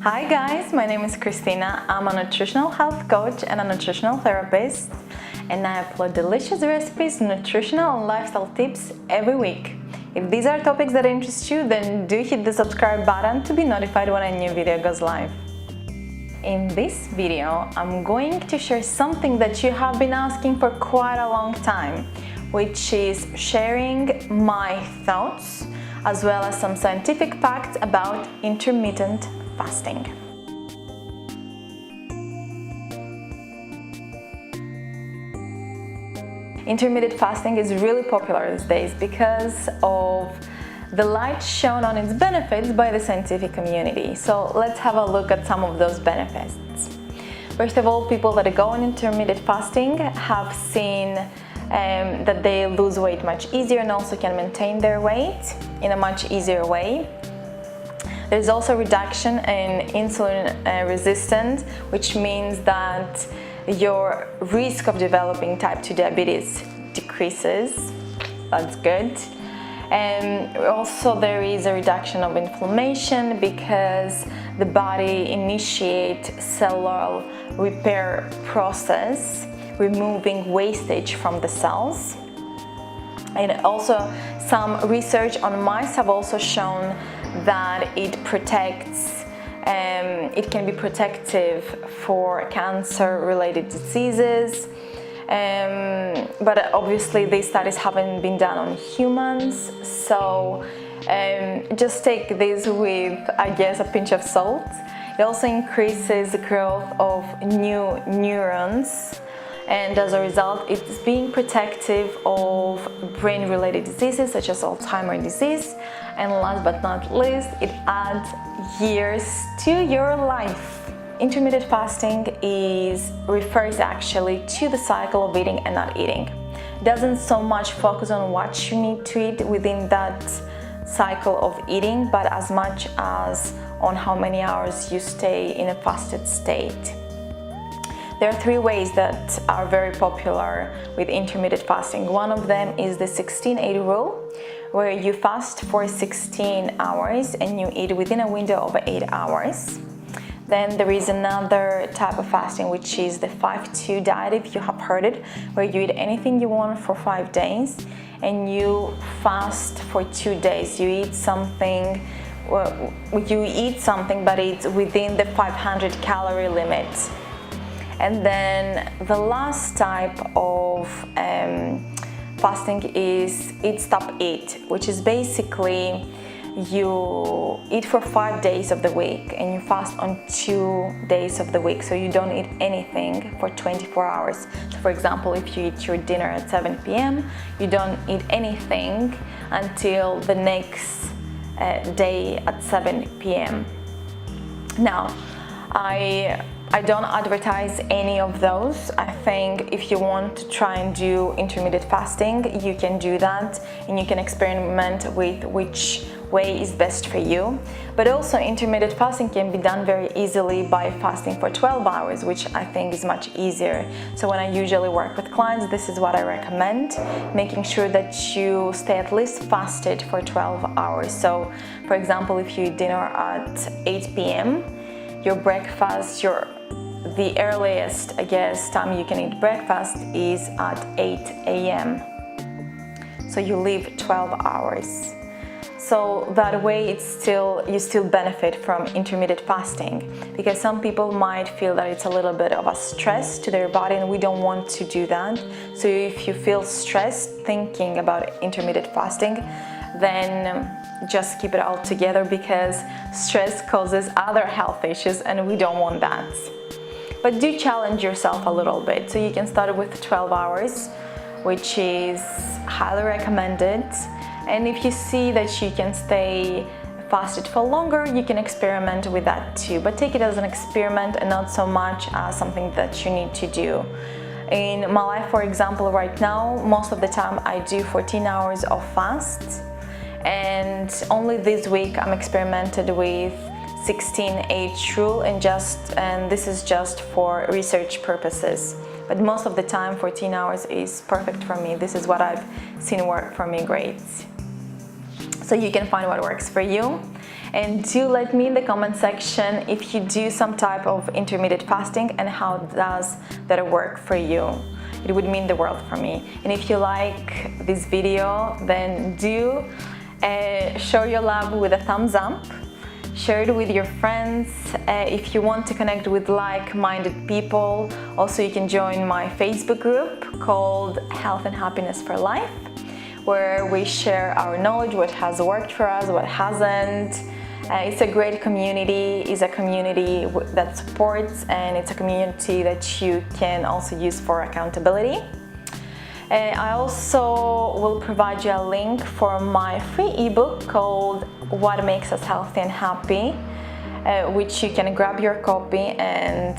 Hi guys, my name is Christina. I'm a nutritional health coach and a nutritional therapist, and I upload delicious recipes, nutritional and lifestyle tips every week. If these are topics that interest you, then do hit the subscribe button to be notified when a new video goes live. In this video, I'm going to share something that you have been asking for quite a long time, which is sharing my thoughts as well as some scientific facts about intermittent fasting. Intermittent fasting is really popular these days because of the light shown on its benefits by the scientific community. So let's have a look at some of those benefits. First of all, people that go on intermittent fasting have seen that they lose weight much easier and also can maintain their weight in a much easier way. There's also reduction in insulin resistance, which means that your risk of developing type 2 diabetes decreases. That's good. And also there is a reduction of inflammation because the body initiates cellular repair process, removing wastage from the cells. And also some research on mice have also shown that it protects, it can be protective for cancer-related diseases. But obviously these studies haven't been done on humans, so just take this with, I guess, a pinch of salt. It also increases the growth of new neurons, and as a result it's being protective of brain-related diseases such as Alzheimer's disease. And last but not least, it adds years to your life. Intermittent fasting refers actually to the cycle of eating and not eating. It doesn't so much focus on what you need to eat within that cycle of eating, but as much as on how many hours you stay in a fasted state. There are three ways that are very popular with intermittent fasting. One of them is the 16-8 rule, where you fast for 16 hours and you eat within a window of 8 hours. Then there is another type of fasting, which is the 5-2 diet, if you have heard it, where you eat anything you want for 5 days and you fast for 2 days. You eat something, but it's within the 500 calorie limit. And then the last type of fasting is eat stop eat, which is basically you eat for 5 days of the week and you fast on 2 days of the week, so you don't eat anything for 24 hours. So for example, if you eat your dinner at 7 p.m, you don't eat anything until the next day at 7 p.m. Now, I don't advertise any of those. I think if you want to try and do intermittent fasting, you can do that and you can experiment with which way is best for you. But also intermittent fasting can be done very easily by fasting for 12 hours, which I think is much easier. So when I usually work with clients, this is what I recommend, making sure that you stay at least fasted for 12 hours. So for example, if you eat dinner at 8 p.m, your breakfast, the earliest, I guess, time you can eat breakfast is at 8 a.m. So you leave 12 hours. So that way you still benefit from intermittent fasting, because some people might feel that it's a little bit of a stress to their body, and we don't want to do that. So if you feel stressed thinking about intermittent fasting, then just keep it all together, because stress causes other health issues and we don't want that. But do challenge yourself a little bit. So you can start with 12 hours, which is highly recommended. And if you see that you can stay fasted for longer, you can experiment with that too. But take it as an experiment and not so much as something that you need to do. In my life, for example, right now, most of the time I do 14 hours of fast. And only this week I'm experimented with 16-8 rule, and this is just for research purposes. But most of the time 14 hours is perfect for me. This is what I've seen work for me great. so you can find what works for you. And do let me in the comment section if you do some type of intermittent fasting and how does that work for you. It would mean the world for me. And if you like this video, then do show your love with a thumbs up. Share it with your friends. If you want to connect with like-minded people, also you can join my Facebook group called Health and Happiness for Life, where we share our knowledge, what has worked for us, what hasn't. It's a great community. It's a community that supports, and it's a community that you can also use for accountability. I also will provide you a link for my free ebook called What Makes Us Healthy and Happy, which you can grab your copy and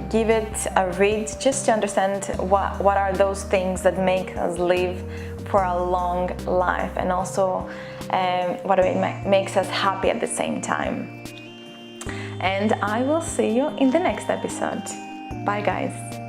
give it a read just to understand what are those things that make us live for a long life, and also what makes us happy at the same time. And I will see you in the next episode. Bye guys.